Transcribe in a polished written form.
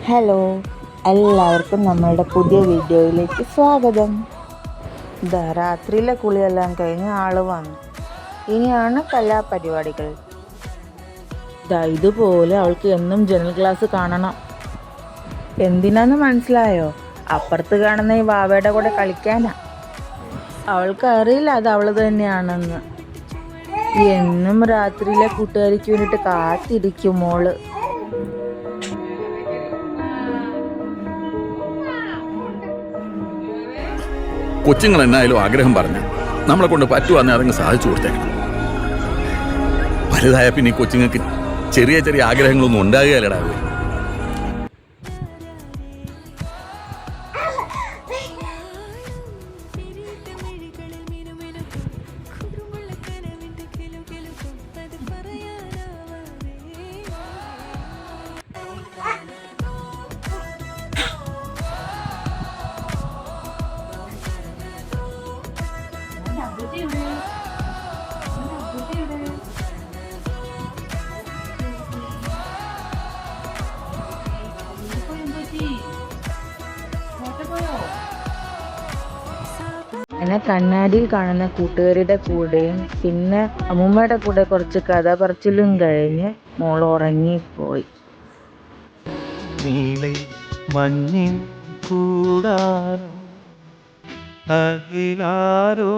Hello, എല്ലാവർക്കും നമ്മളുടെ പുതിയ വീഡിയോയിലേക്ക് സ്വാഗതം. രാത്രിയിലെ കുളിയെല്ലാം കഴിഞ്ഞ് ആള് വന്നു. ഇനിയാണ് കലാപരിപാടികൾ. ഇതുപോലെ അവൾക്ക് എന്നും ജനൽ ഗ്ലാസ് കാണണം. എന്തിനാന്ന് മനസ്സിലായോ? അപ്പുറത്ത് കാണുന്ന ഈ വാവയുടെ കൂടെ കളിക്കാനാ. അവൾക്ക് അറിയില്ല അത് അവള് തന്നെയാണെന്ന്. എന്നും രാത്രിയിലെ കൂട്ടുകാരിക്ക് വേണ്ടിയിട്ട് കാത്തിരിക്കും മോള്. കൊച്ചുങ്ങൾ എന്നായാലും ആഗ്രഹം പറഞ്ഞു നമ്മളെ കൊണ്ട് പറ്റുവാന്നെ അതങ്ങ് സാധിച്ചു കൊടുത്തേക്കണം. വലുതായ പിന്നെ ഈ കൊച്ചുങ്ങൾക്ക് ചെറിയ ചെറിയ ആഗ്രഹങ്ങളൊന്നും ഉണ്ടാകുകയല്ലടാ. എന്നെ കണ്ണാടിയിൽ കാണുന്ന കൂട്ടുകാരുടെ കൂടെയും പിന്നെ അമ്മൂമ്മയുടെ കൂടെ കുറച്ച് കഥ പറച്ചിലും കഴിഞ്ഞ് മോൾ ഉറങ്ങിപ്പോയി. നീളെ മഞ്ഞിൻ കൂടാരം അകിലാരോ